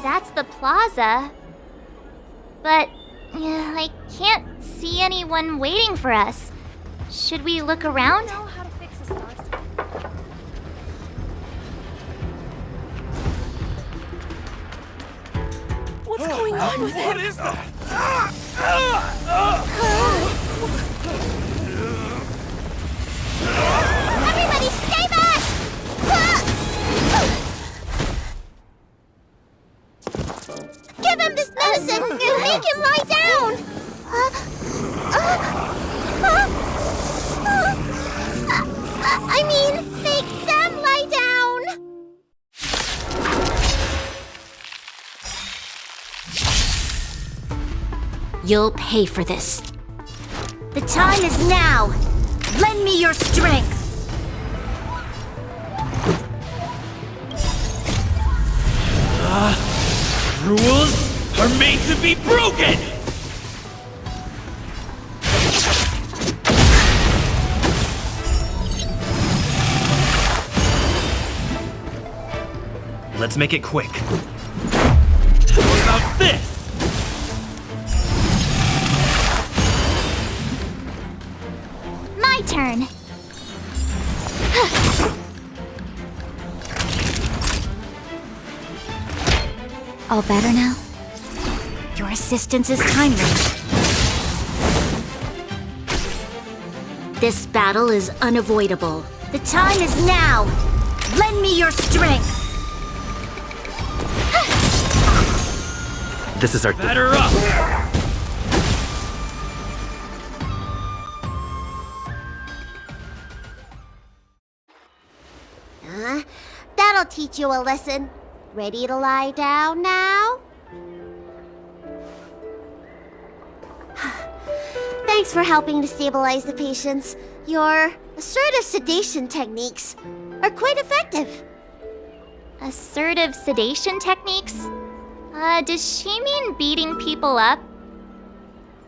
That's the plaza. But I can't see anyone waiting for us. Should we look around? I know how to fix a star screen. What's going on with it? What is that? Everybody stay back! Give him this medicine! Make him lie down! I mean, make them lie down! You'll pay for this. The time is now! Lend me your strength! Rules are made to be broken! Let's make it quick. What about this? My turn. All better now? Your assistance is timely. This battle is unavoidable. The time is now! Lend me your strength! This is our batter up! That'll teach you a lesson. Ready to lie down now? Thanks for helping to stabilize the patients. Your assertive sedation techniques are quite effective. Assertive sedation techniques? Does she mean beating people up?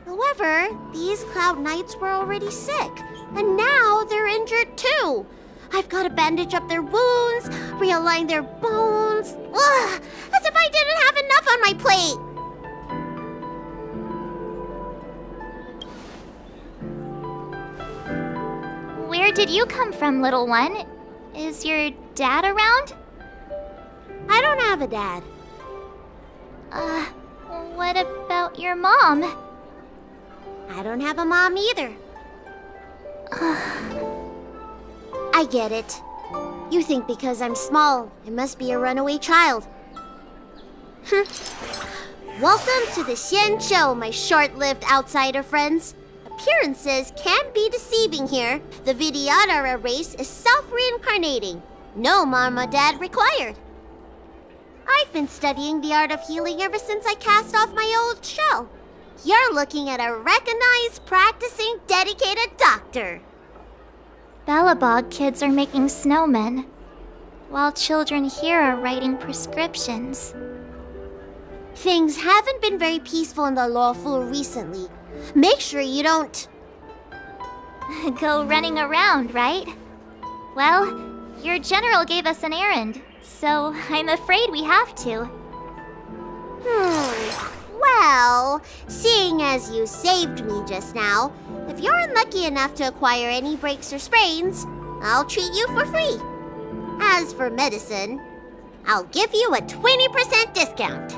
However, these Cloud Knights were already sick, and now they're injured too. I've got to bandage up their wounds, realign their bones. Ugh, as if I didn't have enough on my plate. Where did you come from, little one? Is your dad around? I don't have a dad. What about your mom? I don't have a mom either. I get it. You think because I'm small, I must be a runaway child. Welcome to the Xian Show, my short-lived outsider friends. Appearances can be deceiving here. The Vidyadhara race is self-reincarnating. No mom or dad required. I've been studying the art of healing ever since I cast off my old shell. You're looking at a recognized, practicing, dedicated doctor. Balabog kids are making snowmen, while children here are writing prescriptions. Things haven't been very peaceful in the lawful recently. Make sure you don't... Go running around, right? Well, your general gave us an errand, so I'm afraid we have to. Well, seeing as you saved me just now, if you're unlucky enough to acquire any breaks or sprains, I'll treat you for free. As for medicine, I'll give you a 20% discount.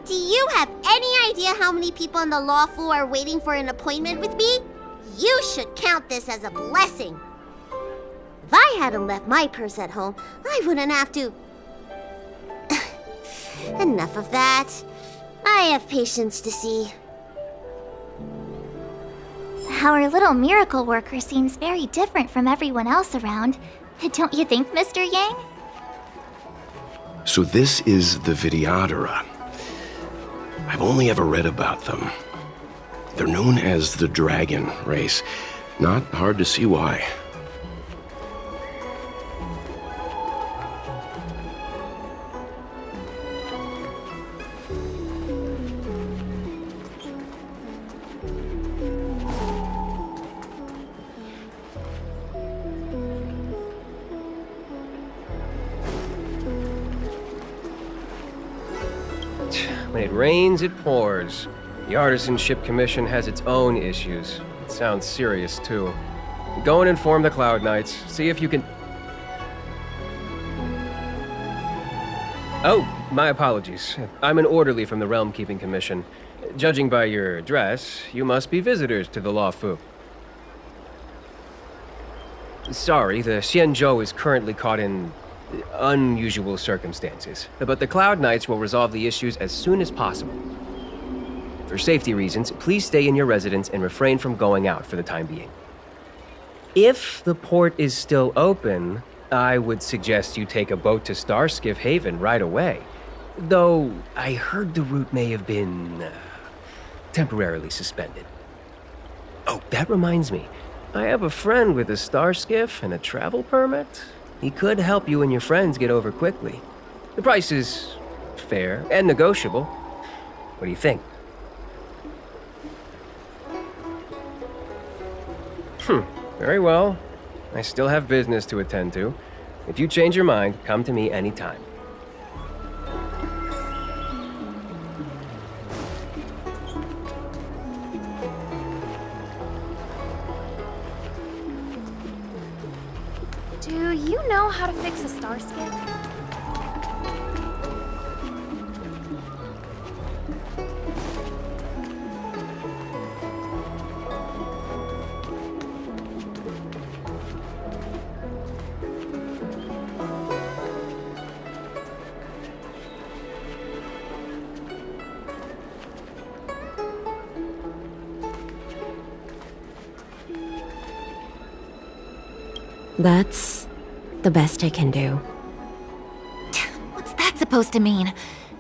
Do you have any idea how many people in the law school are waiting for an appointment with me? You should count this as a blessing. If I hadn't left my purse at home, I wouldn't have to... Enough of that. I have patients to see. Our little miracle worker seems very different from everyone else around. Don't you think, Mr. Yang? So this is the Vidyadhara. I've only ever read about them. They're known as the Dragon race. Not hard to see why. right. When it rains, it pours. The Artisanship Commission has its own issues. It sounds serious, too. Go and inform the Cloud Knights. See if you can... Oh, my apologies. I'm an orderly from the Realm Keeping Commission. Judging by your dress, you must be visitors to the Law Fu. Sorry, the Xianzhou is currently caught in unusual circumstances, but the Cloud Knights will resolve the issues as soon as possible. For safety reasons, please stay in your residence and refrain from going out for the time being. If the port is still open, I would suggest you take a boat to Starskiff Haven right away. Though, I heard the route may have been temporarily suspended. Oh, that reminds me. I have a friend with a Starskiff and a travel permit. He could help you and your friends get over quickly. The price is fair and negotiable. What do you think? Very well. I still have business to attend to. If you change your mind, come to me anytime. Do you know how to fix a star skip? That's the best I can do. What's that supposed to mean?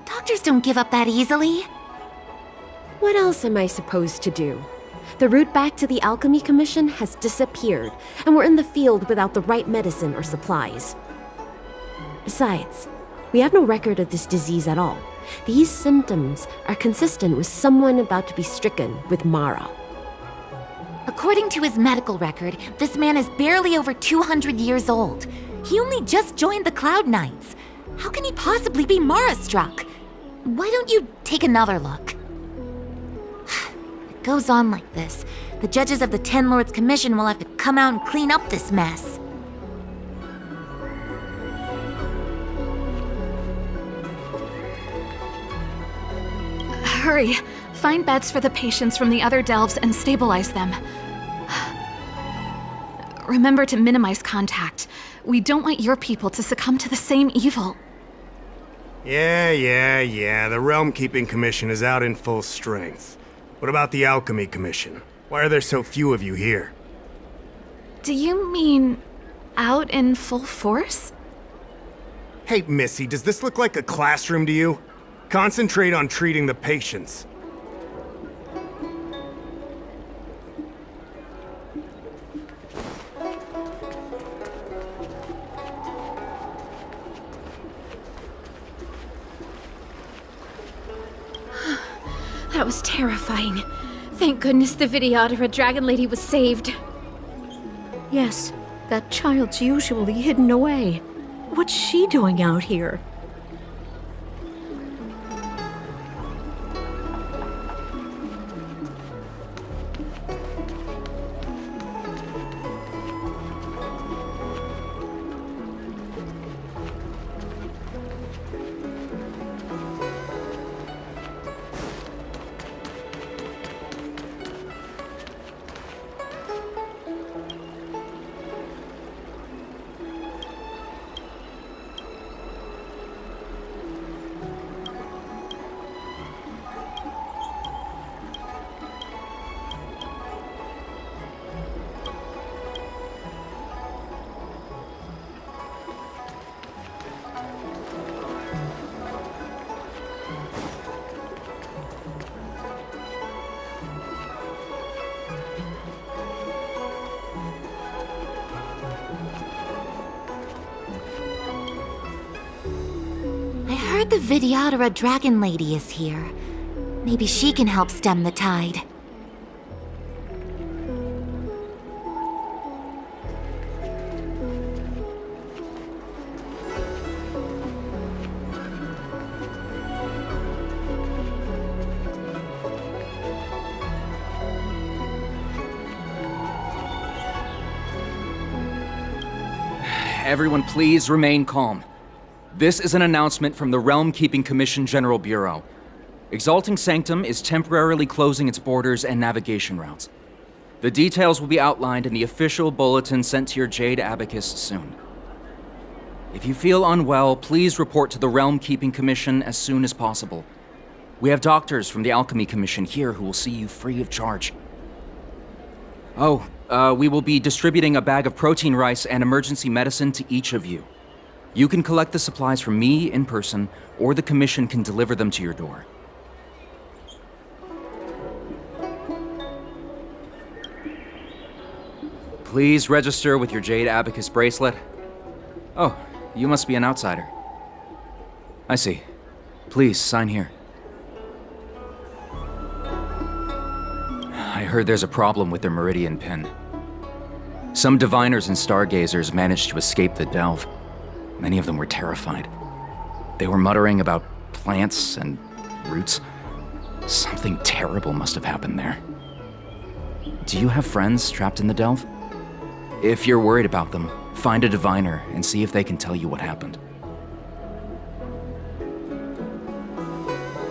Doctors don't give up that easily. What else am I supposed to do? The route back to the Alchemy Commission has disappeared, and we're in the field without the right medicine or supplies. Besides, we have no record of this disease at all. These symptoms are consistent with someone about to be stricken with Mara. According to his medical record, this man is barely over 200 years old. He only just joined the Cloud Knights. How can he possibly be Mara-struck? Why don't you take another look? If it goes on like this, the judges of the Ten Lords Commission will have to come out and clean up this mess. Hurry! Find beds for the patients from the other delves and stabilize them. Remember to minimize contact. We don't want your people to succumb to the same evil. Yeah. The Realm Keeping Commission is out in full strength. What about the Alchemy Commission? Why are there so few of you here? Do you mean out in full force? Hey, Missy, does this look like a classroom to you? Concentrate on treating the patients. That was terrifying. Thank goodness the Vidyadhara Dragon Lady was saved. Yes, that child's usually hidden away. What's she doing out here? I heard the Vidyadhara Dragon Lady is here. Maybe she can help stem the tide. Everyone, please remain calm. This is an announcement from the Realm Keeping Commission General Bureau. Exalting Sanctum is temporarily closing its borders and navigation routes. The details will be outlined in the official bulletin sent to your Jade Abacus soon. If you feel unwell, please report to the Realm Keeping Commission as soon as possible. We have doctors from the Alchemy Commission here who will see you free of charge. We will be distributing a bag of protein rice and emergency medicine to each of you. You can collect the supplies from me in person, or the Commission can deliver them to your door. Please register with your Jade Abacus bracelet. Oh, you must be an outsider. I see. Please, sign here. I heard there's a problem with their Meridian pin. Some diviners and stargazers managed to escape the delve. Many of them were terrified. They were muttering about plants and roots. Something terrible must have happened there. Do you have friends trapped in the delve? If you're worried about them, find a diviner and see if they can tell you what happened.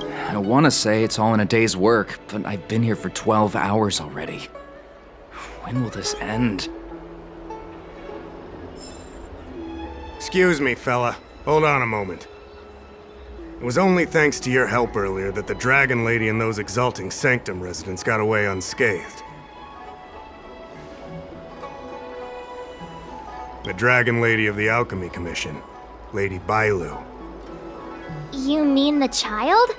I want to say it's all in a day's work, but I've been here for 12 hours already. When will this end? Excuse me, fella. Hold on a moment. It was only thanks to your help earlier that the Dragon Lady and those Exalting Sanctum residents got away unscathed. The Dragon Lady of the Alchemy Commission, Lady Bailu. You mean the child?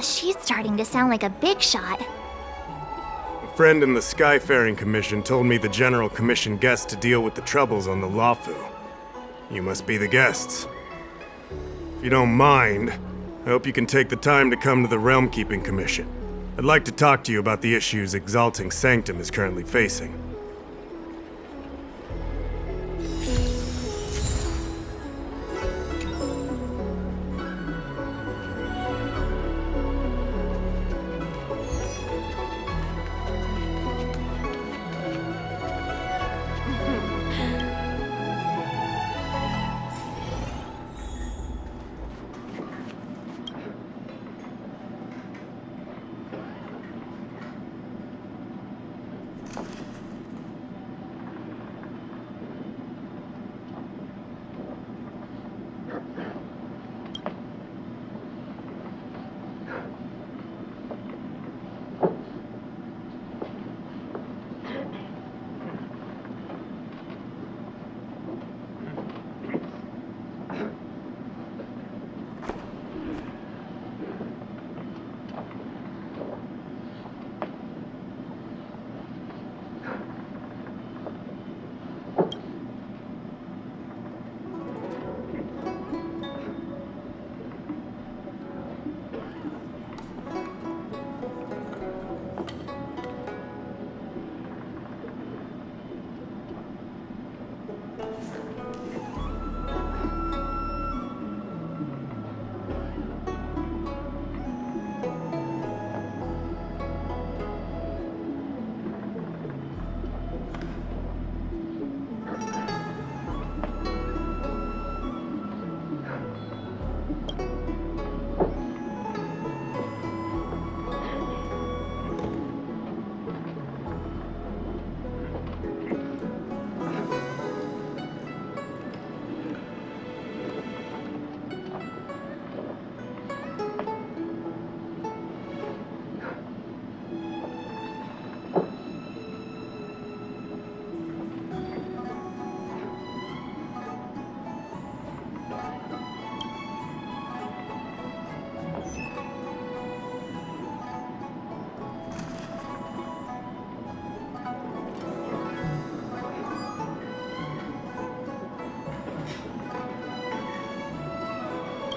She's starting to sound like a big shot. A friend in the Skyfaring Commission told me the General commissioned guests to deal with the troubles on the Lafu. You must be the guests. If you don't mind, I hope you can take the time to come to the Realm Keeping Commission. I'd like to talk to you about the issues Exalting Sanctum is currently facing.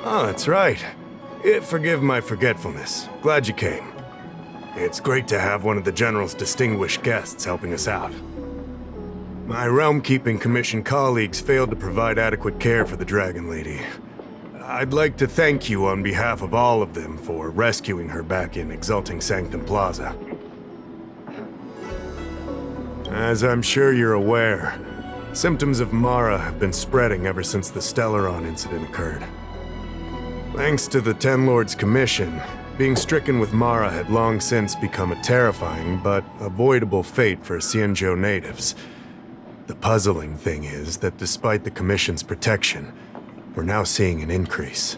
Oh, that's right. Forgive my forgetfulness. Glad you came. It's great to have one of the General's distinguished guests helping us out. My Realm Keeping Commission colleagues failed to provide adequate care for the Dragon Lady. I'd like to thank you on behalf of all of them for rescuing her back in Exalting Sanctum Plaza. As I'm sure you're aware, Symptoms of Mara have been spreading ever since the Stellaron incident occurred. Thanks to the Ten Lords Commission, being stricken with Mara had long since become a terrifying but avoidable fate for Xianzhou natives. The puzzling thing is that despite the Commission's protection, we're now seeing an increase.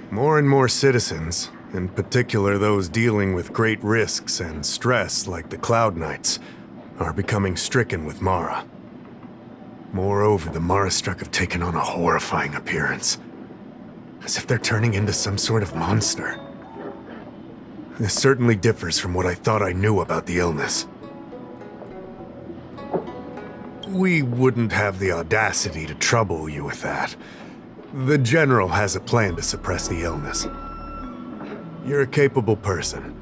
More and more citizens, in particular those dealing with great risks and stress like the Cloud Knights, are becoming stricken with Mara. Moreover, the Mara-struck have taken on a horrifying appearance, as if they're turning into some sort of monster. This certainly differs from what I thought I knew about the illness. We wouldn't have the audacity to trouble you with that. The General has a plan to suppress the illness. You're a capable person,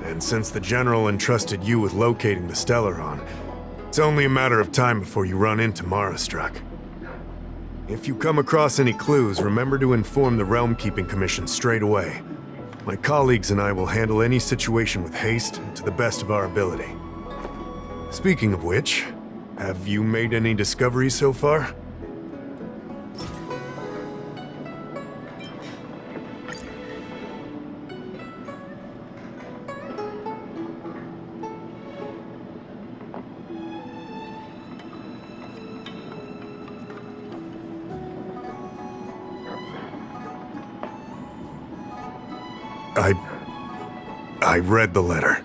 and since the General entrusted you with locating the Stellaron, it's only a matter of time before you run into Mara-struck. If you come across any clues, remember to inform the Realm Keeping Commission straight away. My colleagues and I will handle any situation with haste and to the best of our ability. Speaking of which, have you made any discoveries so far? I read the letter.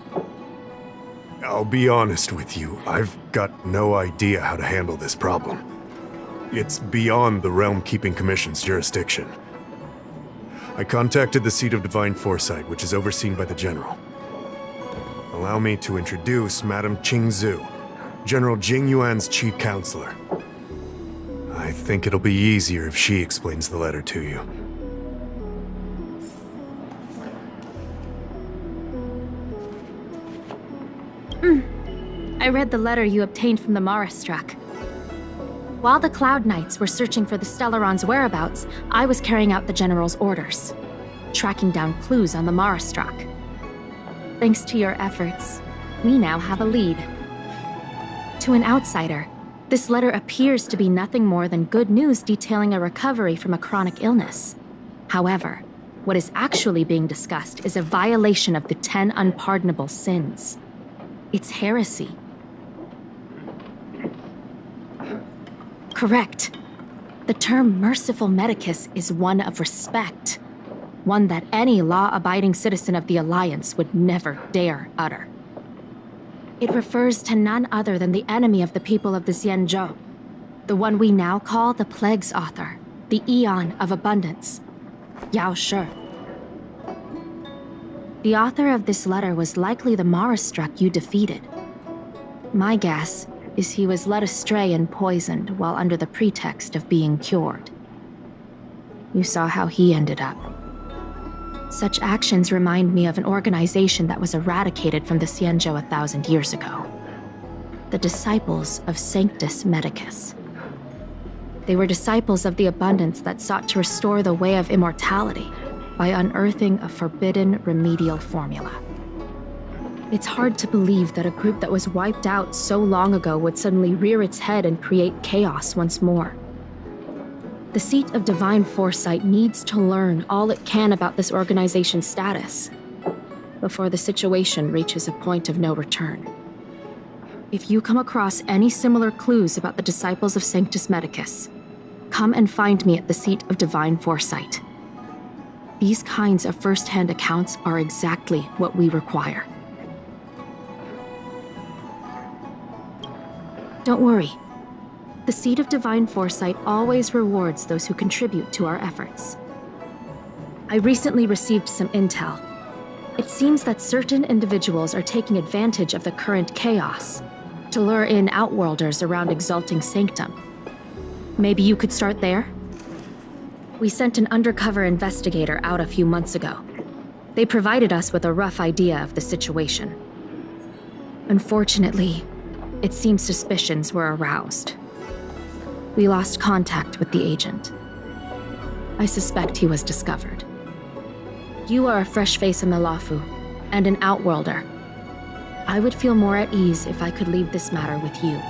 I'll be honest with you, I've got no idea how to handle this problem. It's beyond the Realm Keeping Commission's jurisdiction. I contacted the seat of Divine Foresight, which is overseen by the General. Allow me to introduce Madame Qingzhu, General Jing Yuan's chief counselor. I think it'll be easier if she explains the letter to you. I read the letter you obtained from the Mara-struck. While the Cloud Knights were searching for the Stellaron's whereabouts, I was carrying out the General's orders, tracking down clues on the Mara-struck. Thanks to your efforts, we now have a lead. To an outsider, this letter appears to be nothing more than good news detailing a recovery from a chronic illness. However, what is actually being discussed is a violation of the 10 unpardonable sins. It's heresy. Correct. The term merciful medicus is one of respect, one that any law-abiding citizen of the Alliance would never dare utter. It refers to none other than the enemy of the people of the Xianzhou, the one we now call the Plague's author, the Eon of Abundance, Yao Shi. The author of this letter was likely the Mara-struck you defeated. My guess is he was led astray and poisoned while under the pretext of being cured. You saw how he ended up. Such actions remind me of an organization that was eradicated from the Xianzhou 1,000 years ago. The Disciples of Sanctus Medicus. They were disciples of the Abundance that sought to restore the way of immortality by unearthing a forbidden remedial formula. It's hard to believe that a group that was wiped out so long ago would suddenly rear its head and create chaos once more. The seat of Divine Foresight needs to learn all it can about this organization's status before the situation reaches a point of no return. If you come across any similar clues about the Disciples of Sanctus Medicus, come and find me at the seat of Divine Foresight. These kinds of first-hand accounts are exactly what we require. Don't worry. The seat of Divine Foresight always rewards those who contribute to our efforts. I recently received some intel. It seems that certain individuals are taking advantage of the current chaos to lure in Outworlders around Exalting Sanctum. Maybe you could start there? We sent an undercover investigator out a few months ago. They provided us with a rough idea of the situation. Unfortunately, it seems suspicions were aroused. We lost contact with the agent. I suspect he was discovered. You are a fresh face in the Lafu, and an Outworlder. I would feel more at ease if I could leave this matter with you.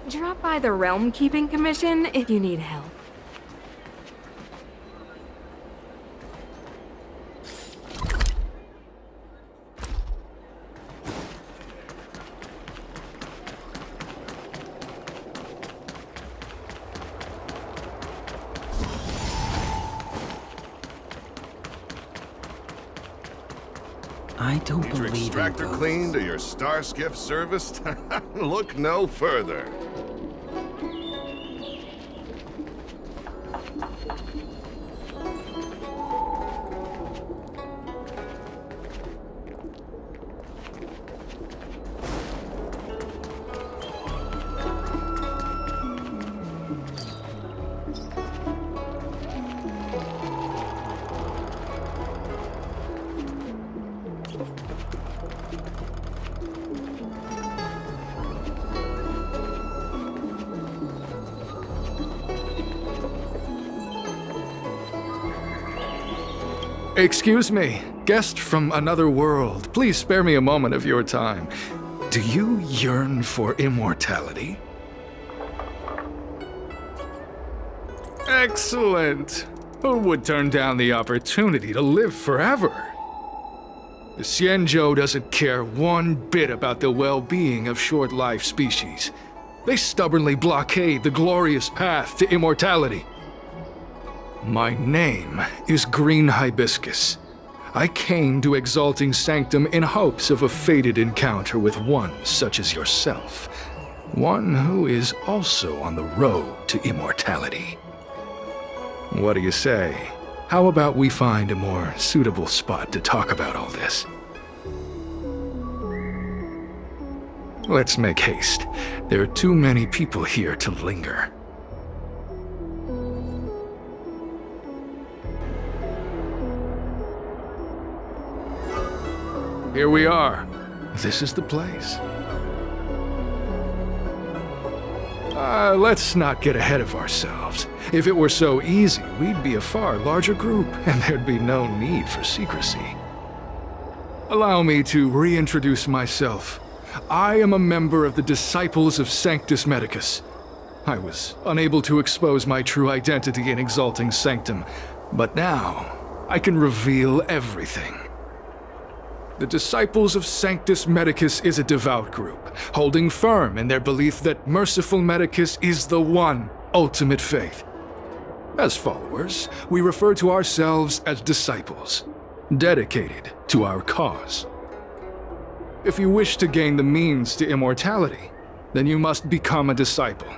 Drop by the Realm Keeping Commission if you need help. I don't Need your believe extractor in ghosts. cleaned or your star skiff serviced? Look no further. Excuse me, guest from another world. Please spare me a moment of your time. Do you yearn for immortality? Excellent. Who would turn down the opportunity to live forever? The Xianzhou doesn't care one bit about the well-being of short-life species. They stubbornly blockade the glorious path to immortality. My name is Green Hibiscus. I came to Exalting Sanctum in hopes of a fated encounter with one such as yourself. One who is also on the road to immortality. What do you say? How about we find a more suitable spot to talk about all this? Let's make haste. There are too many people here to linger. Here we are. This is the place. Let's not get ahead of ourselves. If it were so easy, we'd be a far larger group, and there'd be no need for secrecy. Allow me to reintroduce myself. I am a member of the Disciples of Sanctus Medicus. I was unable to expose my true identity in Exalting Sanctum, but now I can reveal everything. The Disciples of Sanctus Medicus is a devout group, holding firm in their belief that Merciful Medicus is the one ultimate faith. As followers, we refer to ourselves as disciples, dedicated to our cause. If you wish to gain the means to immortality, then you must become a disciple.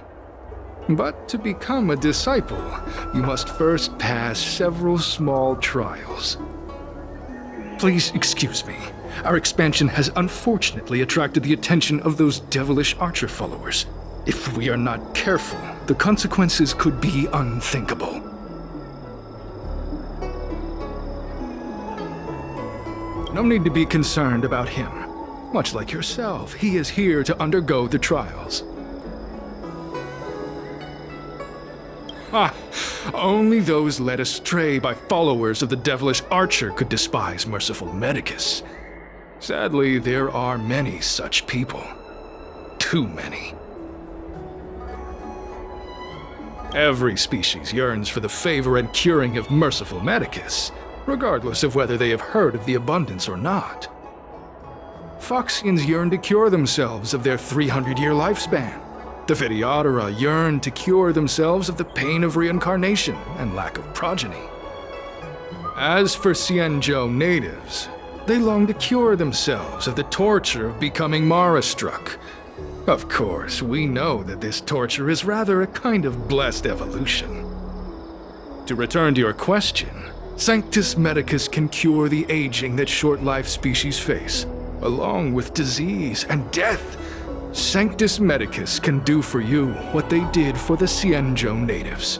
But to become a disciple, you must first pass several small trials. Please excuse me. Our expansion has unfortunately attracted the attention of those devilish archer followers. If we are not careful, the consequences could be unthinkable. No need to be concerned about him. Much like yourself, he is here to undergo the trials. Only those led astray by followers of the devilish archer could despise Merciful Medicus. Sadly, there are many such people. Too many. Every species yearns for the favor and curing of Merciful Medicus, regardless of whether they have heard of the abundance or not. Foxians yearn to cure themselves of their 300-year lifespan. The Videodora yearn to cure themselves of the pain of reincarnation and lack of progeny. As for Xianzhou natives, they long to cure themselves of the torture of becoming Mara-struck. Of course, we know that this torture is rather a kind of blessed evolution. To return to your question, Sanctus Medicus can cure the aging that short-life species face, along with disease and death. Sanctus Medicus can do for you what they did for the Xianzhou natives.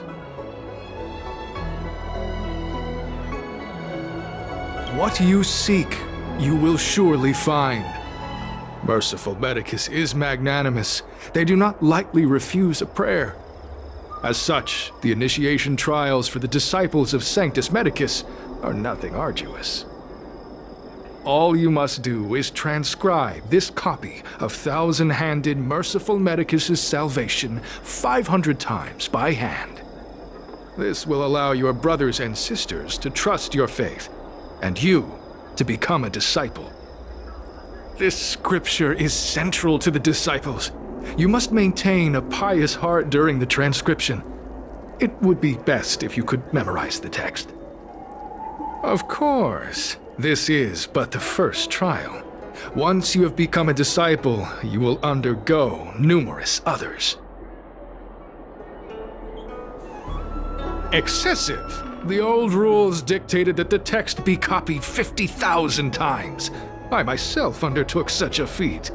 What you seek, you will surely find. Merciful Medicus is magnanimous. They do not lightly refuse a prayer. As such, the initiation trials for the Disciples of Sanctus Medicus are nothing arduous. All you must do is transcribe this copy of Thousand-Handed Merciful Medicus's Salvation 500 times by hand. This will allow your brothers and sisters to trust your faith, and you to become a disciple. This scripture is central to the disciples. You must maintain a pious heart during the transcription. It would be best if you could memorize the text. Of course, this is but the first trial. Once you have become a disciple, you will undergo numerous others. Excessive! The old rules dictated that the text be copied 50,000 times. I myself undertook such a feat.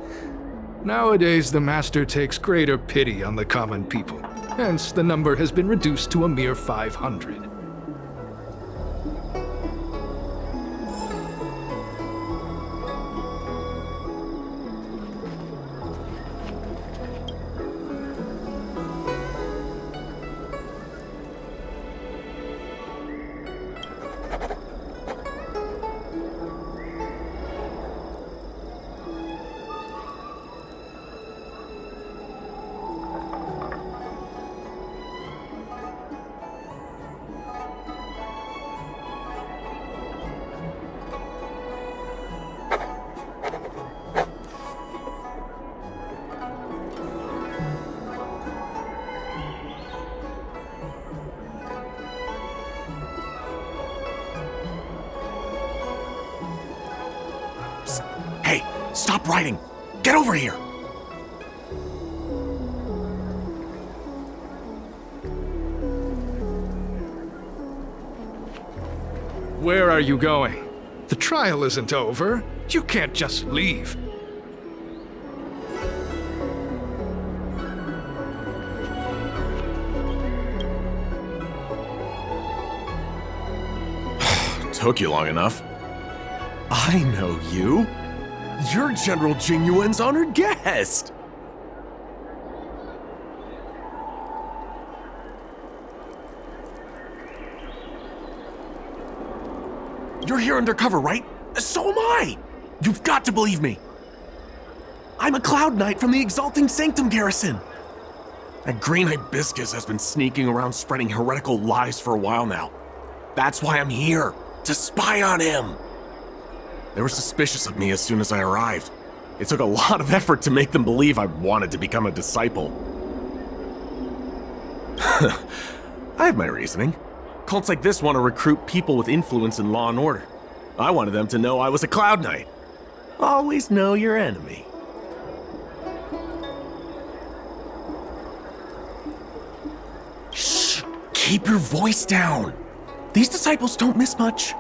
Nowadays, the Master takes greater pity on the common people. Hence, the number has been reduced to a mere 500. Hey, stop writing! Get over here! Where are you going? The trial isn't over. You can't just leave. Took you long enough. I know you. You're General Jinyuan's honored guest. You're here undercover, right? So am I. You've got to believe me. I'm a Cloud Knight from the Exalting Sanctum garrison. That green hibiscus has been sneaking around spreading heretical lies for a while now. That's why I'm here, to spy on him. They were suspicious of me as soon as I arrived. It took a lot of effort to make them believe I wanted to become a disciple. I have my reasoning. Cults like this want to recruit people with influence in law and order. I wanted them to know I was a Cloud Knight. Always know your enemy. Shh! Keep your voice down. These disciples don't miss much.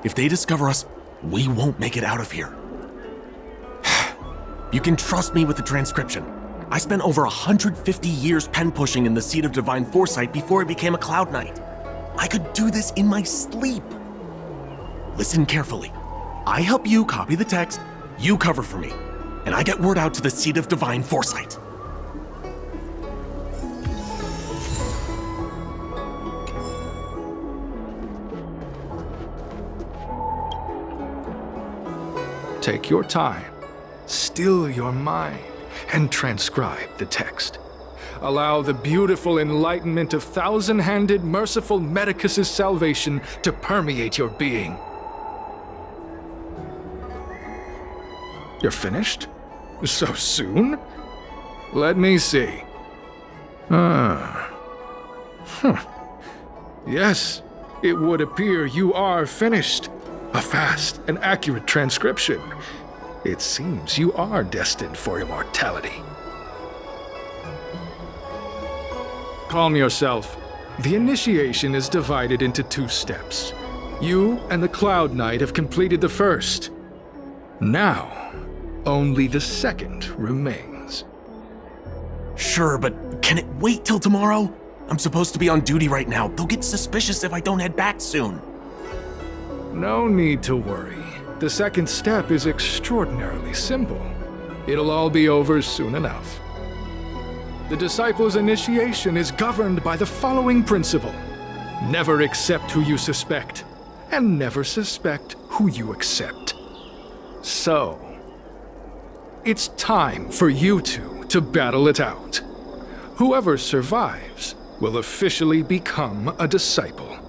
If they discover us, we won't make it out of here. You can trust me with the transcription. I spent over 150 years pen pushing in the Seat of Divine Foresight before I became a Cloud Knight. I could do this in my sleep. Listen carefully. I help you copy the text, you cover for me, and I get word out to the Seat of Divine Foresight. Take your time, still your mind, and transcribe the text. Allow the beautiful enlightenment of Thousand-Handed Merciful Medicus's salvation to permeate your being. You're finished? So soon? Let me see. Yes, it would appear you are finished. A fast and accurate transcription. It seems you are destined for immortality. Calm yourself. The initiation is divided into 2 steps. You and the Cloud Knight have completed the first. Now, only the second remains. Sure, but can it wait till tomorrow? I'm supposed to be on duty right now. They'll get suspicious if I don't head back soon. No need to worry. The second step is extraordinarily simple. It'll all be over soon enough. The disciple's initiation is governed by the following principle. Never accept who you suspect, and never suspect who you accept. So, it's time for you two to battle it out. Whoever survives will officially become a disciple.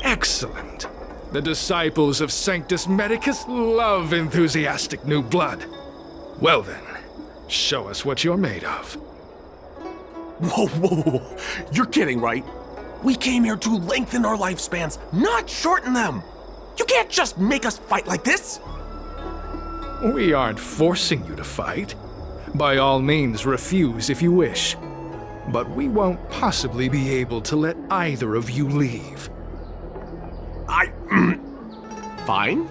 Excellent. The disciples of Sanctus Medicus love enthusiastic new blood. Well then, show us what you're made of. Whoa, whoa, whoa. You're kidding, right? We came here to lengthen our lifespans, not shorten them. You can't just make us fight like this. We aren't forcing you to fight. By all means, refuse if you wish. But we won't possibly be able to let either of you leave. Fine.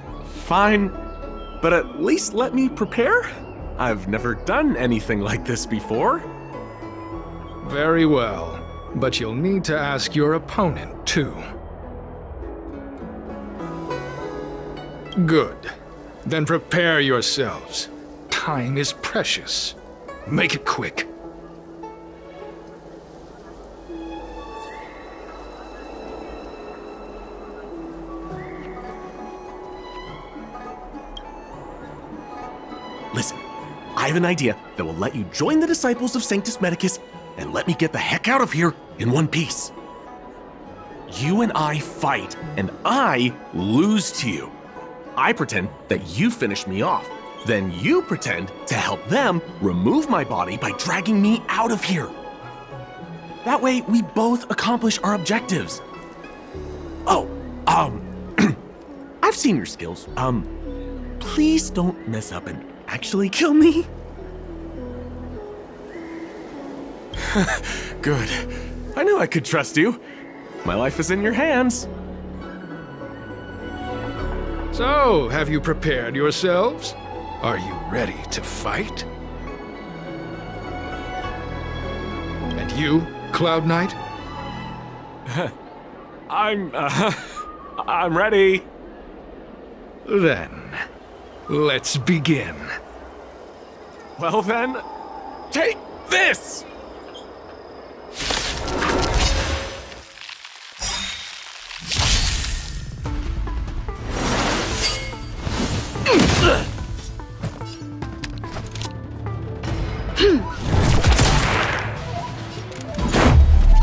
But at least let me prepare. I've never done anything like this before. Very well. But you'll need to ask your opponent, too. Good. Then prepare yourselves. Time is precious. Make it quick. Listen, I have an idea that will let you join the disciples of Sanctus Medicus and let me get the heck out of here in one piece. You and I fight, and I lose to you. I pretend that you finish me off. Then you pretend to help them remove my body by dragging me out of here. That way, we both accomplish our objectives. Oh, I've seen your skills. Please don't mess up and actually kill me. Good. I knew I could trust you. My life is in your hands. So, have you prepared yourselves? Are you ready to fight? And you, Cloud Knight? I'm ready. Then, let's begin. Well then, take this!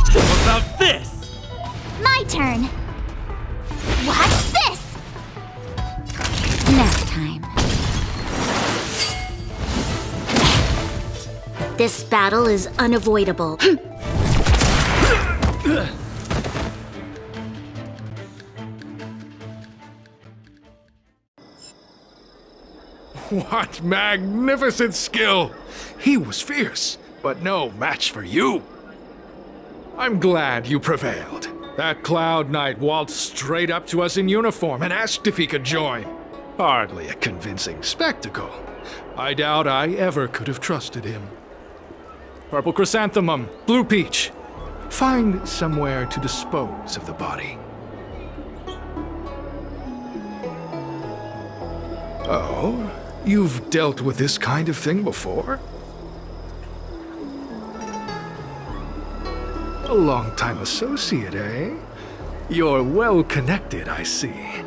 What about this? My turn. Watch this! Nap time. This battle is unavoidable. What magnificent skill! He was fierce, but no match for you. I'm glad you prevailed. That Cloud Knight waltzed straight up to us in uniform and asked if he could join. Hardly a convincing spectacle. I doubt I ever could have trusted him. Purple Chrysanthemum, Blue Peach. Find somewhere to dispose of the body. Oh? You've dealt with this kind of thing before? A long-time associate, eh? You're well connected, I see.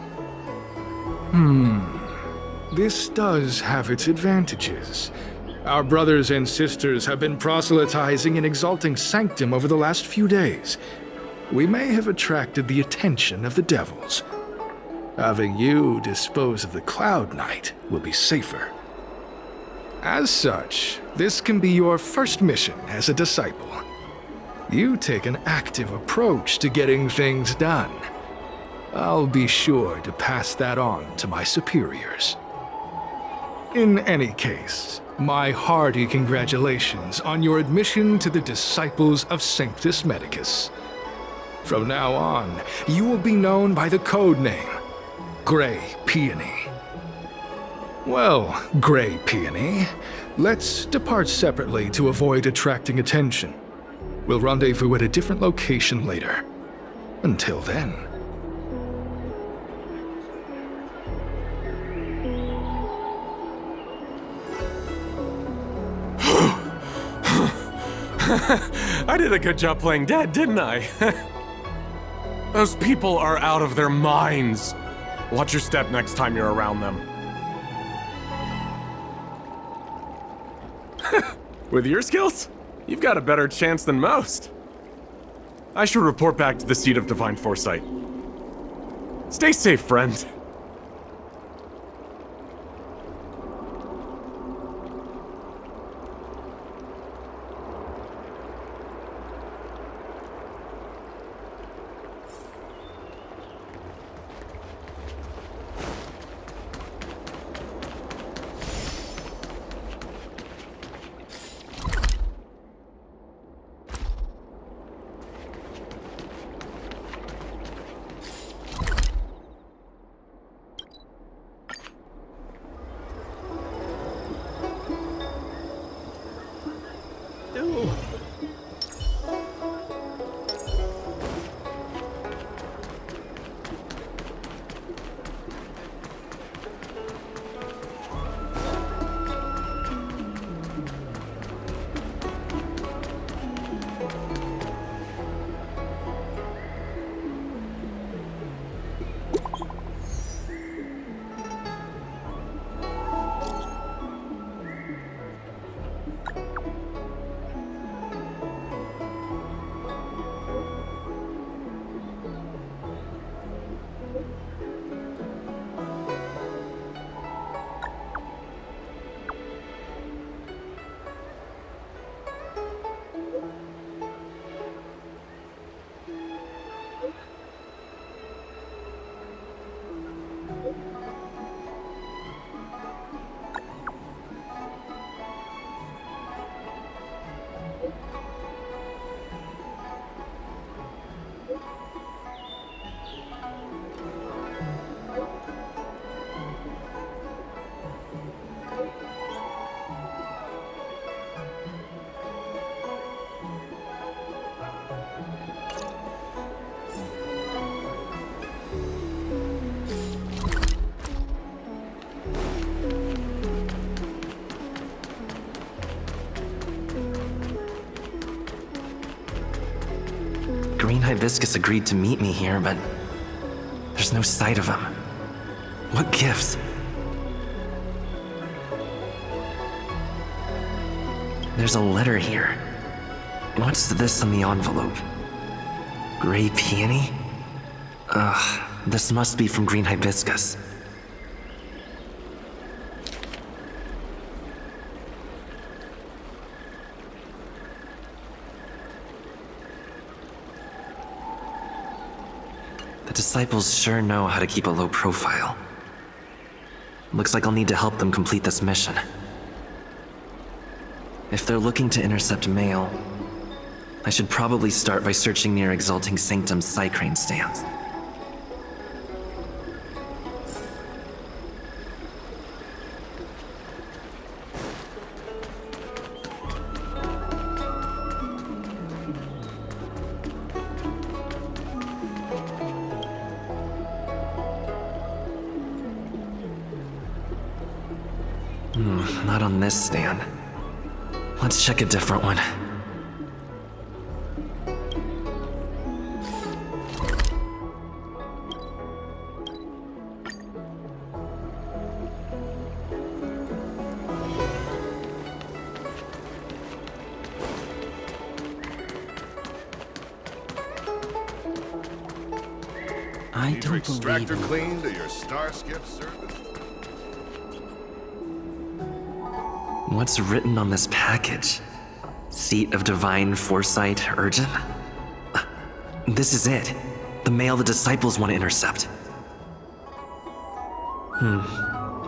This does have its advantages. Our brothers and sisters have been proselytizing and exalting Sanctum over the last few days. We may have attracted the attention of the devils. Having you dispose of the Cloud Knight will be safer. As such, this can be your first mission as a disciple. You take an active approach to getting things done. I'll be sure to pass that on to my superiors. In any case, my hearty congratulations on your admission to the Disciples of Sanctus Medicus. From now on, you will be known by the code name, Grey Peony. Well, Grey Peony, let's depart separately to avoid attracting attention. We'll rendezvous at a different location later. Until then. I did a good job playing dead, didn't I? Those people are out of their minds. Watch your step next time you're around them. With your skills, you've got a better chance than most. I should report back to the seat of divine foresight. Stay safe, friend. Green Hibiscus agreed to meet me here, but there's no sight of him. What gives? There's a letter here. What's this on the envelope? Gray peony? Ugh, this must be from Green Hibiscus. The disciples sure know how to keep a low profile. Looks like I'll need to help them complete this mission. If they're looking to intercept mail, I should probably start by searching near Exalting Sanctum's Psycrane stands. Not on this stand. Let's check a different one. I Need your extractor cleaned or your star skiff service? What's written on this package? Seat of Divine Foresight, urgent? This is it. The mail the disciples want to intercept.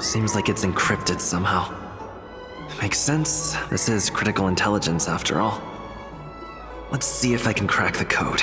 Seems like it's encrypted somehow. Makes sense. This is critical intelligence after all. Let's see if I can crack the code.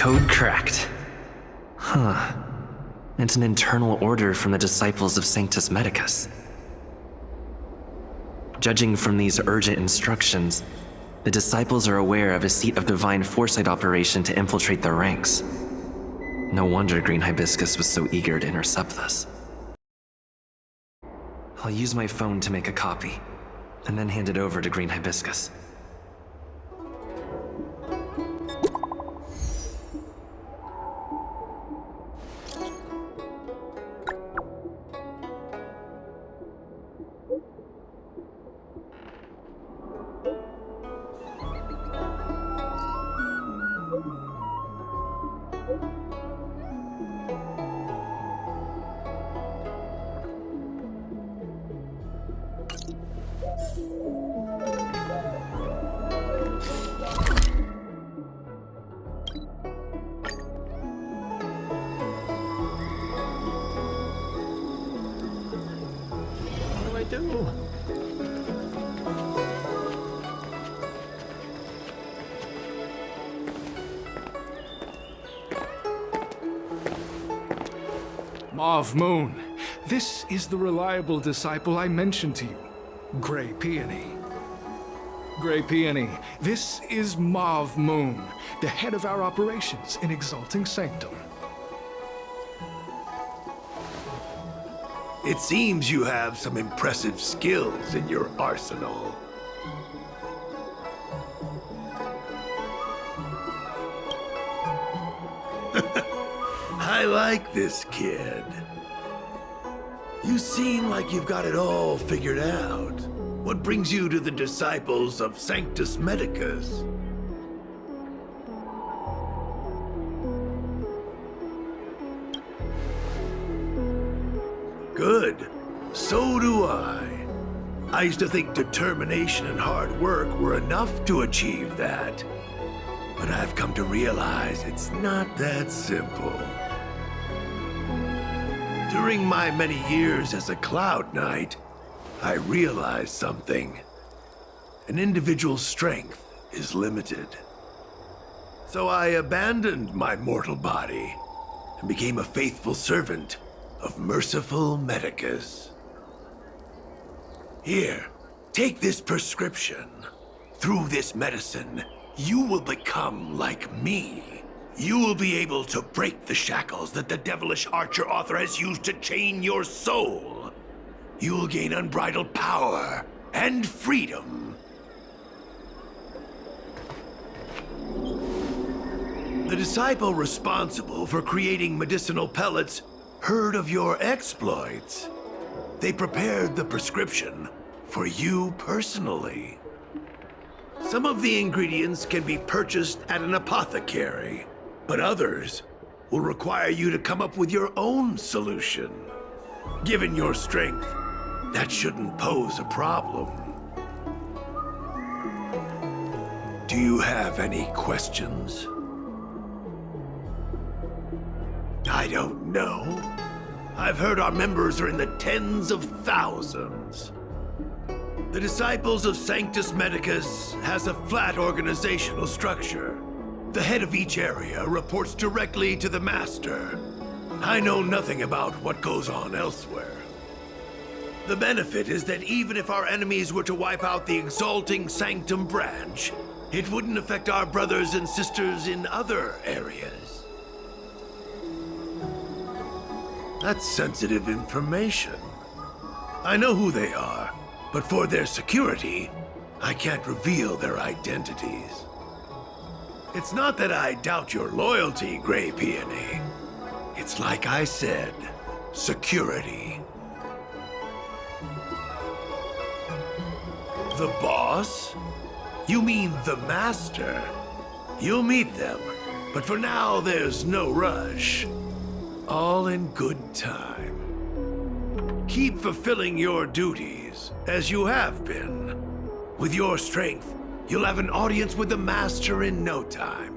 Code cracked. Huh. It's an internal order from the disciples of Sanctus Medicus. Judging from these urgent instructions, the disciples are aware of a seat of divine foresight operation to infiltrate their ranks. No wonder Green Hibiscus was so eager to intercept this. I'll use my phone to make a copy, and then hand it over to Green Hibiscus. Mauve Moon, this is the reliable disciple I mentioned to you, Grey Peony. Grey Peony, this is Mauve Moon, the head of our operations in Exalting Sanctum. It seems you have some impressive skills in your arsenal. I like this kid. You seem like you've got it all figured out. What brings you to the disciples of Sanctus Medicus? Good. So do I. I used to think determination and hard work were enough to achieve that. But I've come to realize it's not that simple. During my many years as a Cloud Knight, I realized something. An individual's strength is limited. So I abandoned my mortal body and became a faithful servant of merciful Medicus. Here, take this prescription. Through this medicine, you will become like me. You will be able to break the shackles that the devilish archer author has used to chain your soul. You will gain unbridled power and freedom. The disciple responsible for creating medicinal pellets heard of your exploits. They prepared the prescription for you personally. Some of the ingredients can be purchased at an apothecary, but others will require you to come up with your own solution. Given your strength, that shouldn't pose a problem. Do you have any questions? I don't know. I've heard our members are in the tens of thousands. The Disciples of Sanctus Medicus has a flat organizational structure. The head of each area reports directly to the Master. I know nothing about what goes on elsewhere. The benefit is that even if our enemies were to wipe out the Exalting Sanctum branch, it wouldn't affect our brothers and sisters in other areas. That's sensitive information. I know who they are, but for their security, I can't reveal their identities. It's not that I doubt your loyalty, Grey Peony. It's like I said, security. The boss? You mean the Master? You'll meet them, but for now there's no rush. All in good time. Keep fulfilling your duties, as you have been. With your strength, you'll have an audience with the Master in no time.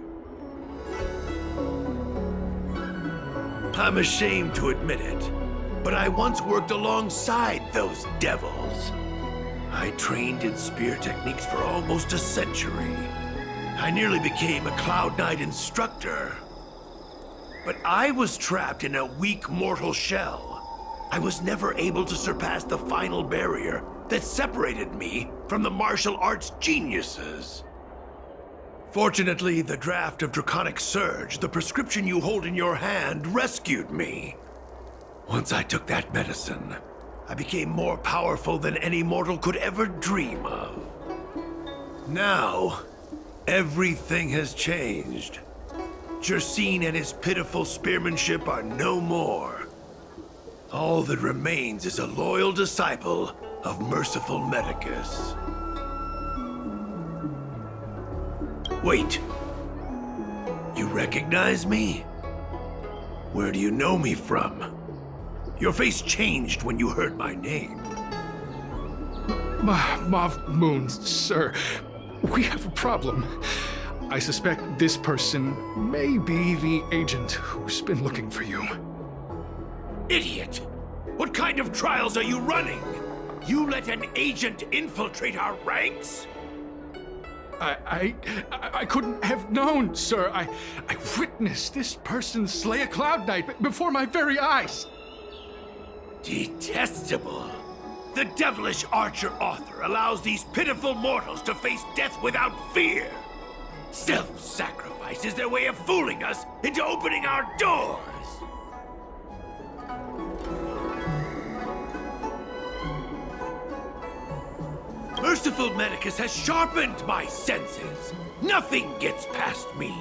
I'm ashamed to admit it, but I once worked alongside those devils. I trained in spear techniques for almost a century. I nearly became a Cloud Knight instructor, But I was trapped in a weak mortal shell. I was never able to surpass the final barrier that separated me from the martial arts geniuses. Fortunately, the draft of Draconic Surge, the prescription you hold in your hand, rescued me. Once I took that medicine, I became more powerful than any mortal could ever dream of. Now, everything has changed. Jersine and his pitiful spearmanship are no more. All that remains is a loyal disciple of merciful Medicus. Wait. You recognize me? Where do you know me from? Your face changed when you heard my name. Mav Moons, sir. We have a problem. I suspect this person may be the agent who's been looking for you. Idiot! What kind of trials are you running? You let an agent infiltrate our ranks? I couldn't have known, sir. I witnessed this person slay a Cloud Knight before my very eyes. Detestable. The devilish archer author allows these pitiful mortals to face death without fear. Self-sacrifice is their way of fooling us into opening our doors. Merciful Medicus has sharpened my senses. Nothing gets past me.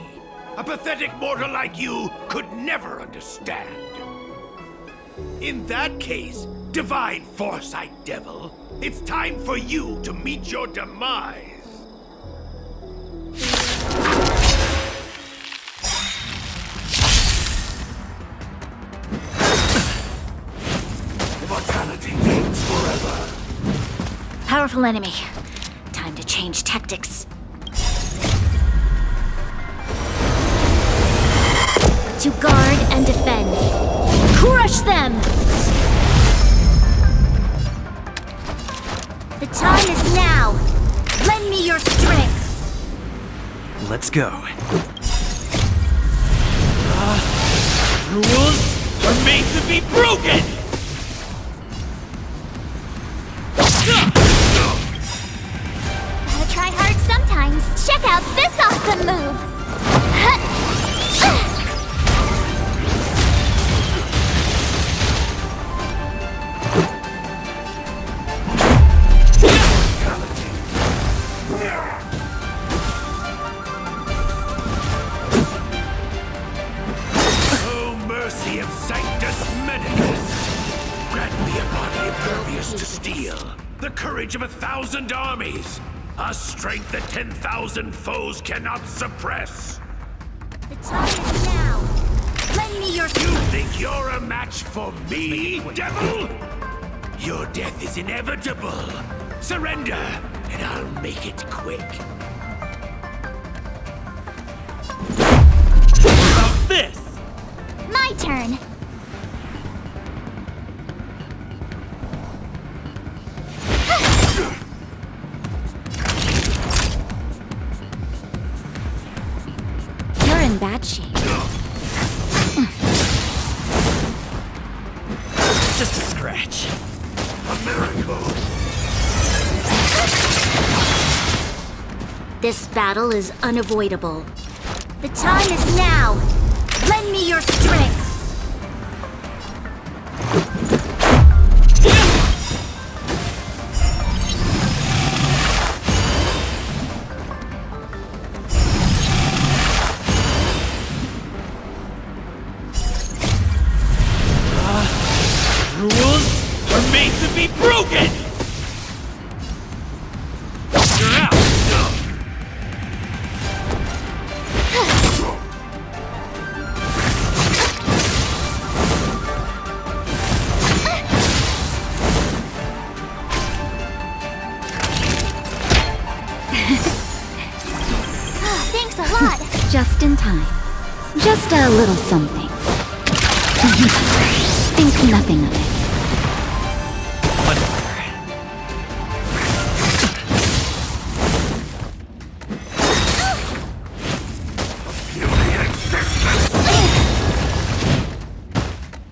A pathetic mortal like you could never understand. In that case, Divine Foresight Devil, it's time for you to meet your demise. Immortality reigns forever. Powerful enemy. Time to change tactics. To guard and defend. Crush them! The time is now. Lend me your strength. Let's go. Rules are made to be broken! Gotta try hard sometimes. Check out this awesome move! Oh, mercy of Sanctus Medicus! Grant me a body impervious to steel, the courage of 1,000 armies, a strength that 10,000 foes cannot suppress. The time is now. Lend me your You think you're a match for me, devil? Your death is inevitable. Surrender, and I'll make it quick. How about this? My turn. You're in bad shape. Just a scratch. A miracle. This battle is unavoidable. The time is now. Lend me your strength. Rules are made to be broken! You're out! Thanks a lot. Just in time. Just a little something. Think nothing of it.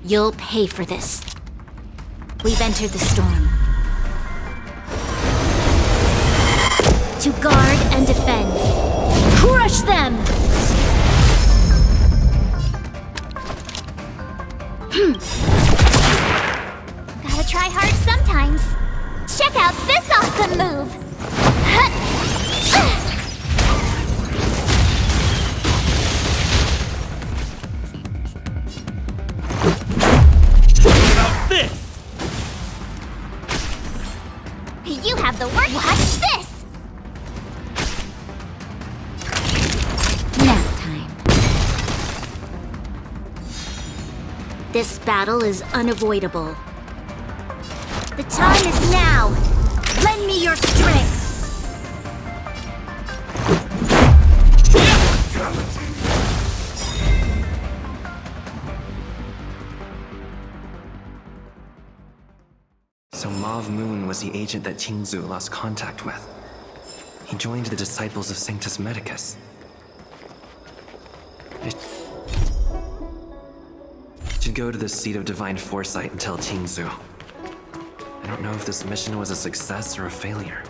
You'll pay for this. We've entered the storm. To guard and defend. Crush them! Gotta try hard sometimes. Check out this awesome move! About this! You have the work. Watch this! Nap time. This battle is unavoidable. The time is now! Lend me your strength! So Mauve Moon was the agent that Qingzu lost contact with. He joined the Disciples of Sanctus Medicus. I should go to the seat of Divine Foresight and tell Qingzu. I don't know if this mission was a success or a failure.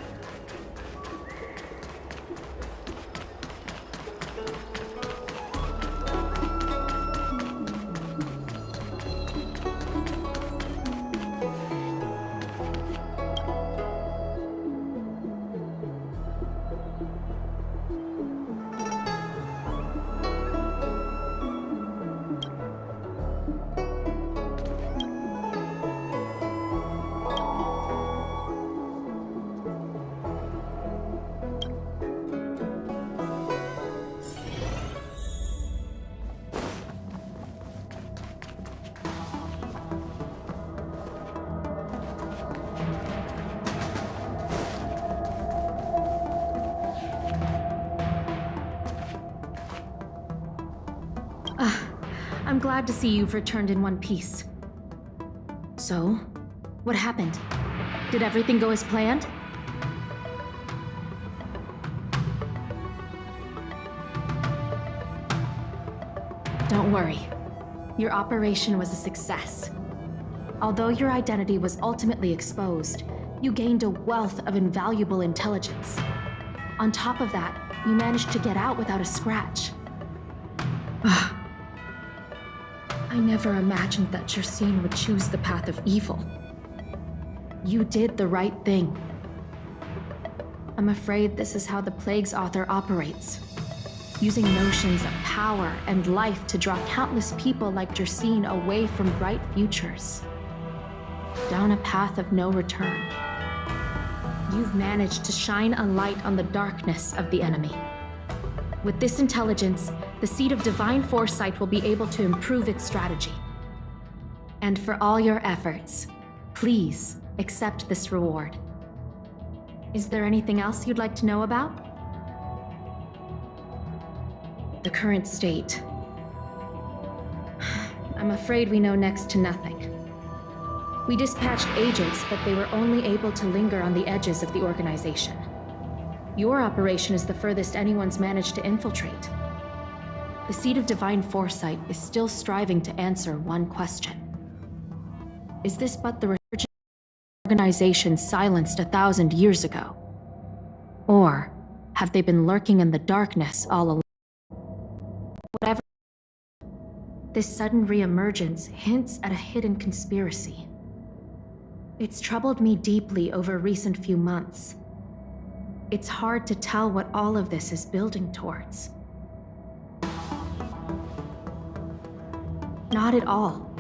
I'm glad to see you've returned in one piece. So, what happened? Did everything go as planned? Don't worry. Your operation was a success. Although your identity was ultimately exposed, you gained a wealth of invaluable intelligence. On top of that, you managed to get out without a scratch. I never imagined that Jersine would choose the path of evil. You did the right thing. I'm afraid this is how the Plague's author operates, using notions of power and life to draw countless people like Jersine away from bright futures, down a path of no return. You've managed to shine a light on the darkness of the enemy. With this intelligence, the Seat of Divine Foresight will be able to improve its strategy. And for all your efforts, please accept this reward. Is there anything else you'd like to know about? The current state. I'm afraid we know next to nothing. We dispatched agents, but they were only able to linger on the edges of the organization. Your operation is the furthest anyone's managed to infiltrate. The Seat of Divine Foresight is still striving to answer one question. Is this but the resurgent organization silenced 1,000 years ago? Or have they been lurking in the darkness all along? Whatever, this sudden reemergence hints at a hidden conspiracy. It's troubled me deeply over recent few months. It's hard to tell what all of this is building towards. Not at all.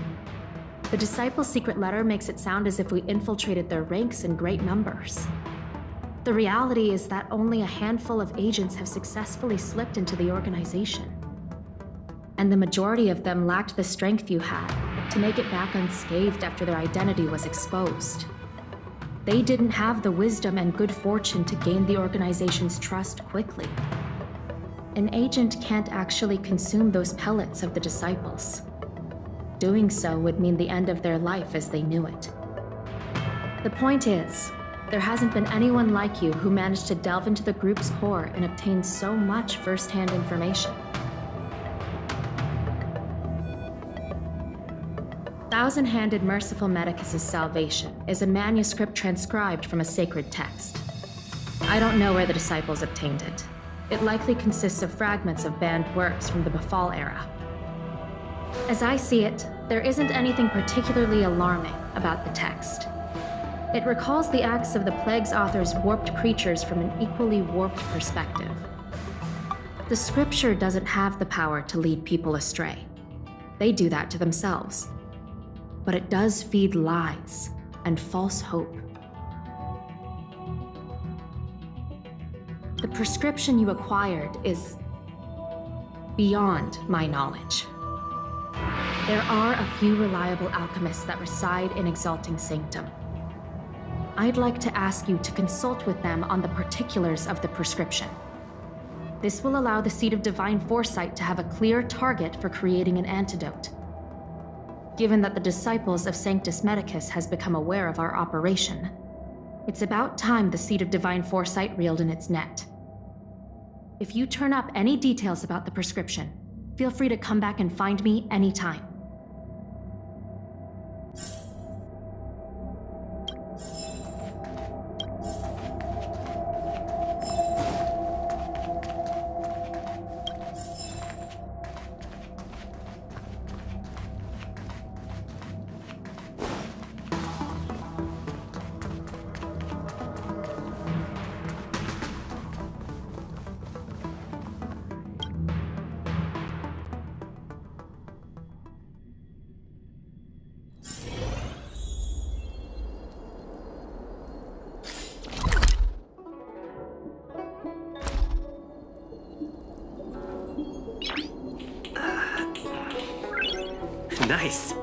The Disciples' secret letter makes it sound as if we infiltrated their ranks in great numbers. The reality is that only a handful of agents have successfully slipped into the organization. And the majority of them lacked the strength you had to make it back unscathed after their identity was exposed. They didn't have the wisdom and good fortune to gain the organization's trust quickly. An agent can't actually consume those pellets of the Disciples. Doing so would mean the end of their life as they knew it. The point is, there hasn't been anyone like you who managed to delve into the group's core and obtain so much first-hand information. Thousand-Handed Merciful Medicus' salvation is a manuscript transcribed from a sacred text. I don't know where the disciples obtained it. It likely consists of fragments of banned works from the Befall era. As I see it, there isn't anything particularly alarming about the text. It recalls the acts of the Plague's author's warped creatures from an equally warped perspective. The scripture doesn't have the power to lead people astray. They do that to themselves. But it does feed lies and false hope. The prescription you acquired is beyond my knowledge. There are a few reliable alchemists that reside in Exalting Sanctum. I'd like to ask you to consult with them on the particulars of the prescription. This will allow the Seed of Divine Foresight to have a clear target for creating an antidote. Given that the disciples of Sanctus Medicus has become aware of our operation, it's about time the Seed of Divine Foresight reeled in its net. If you turn up any details about the prescription, feel free to come back and find me anytime. Nice.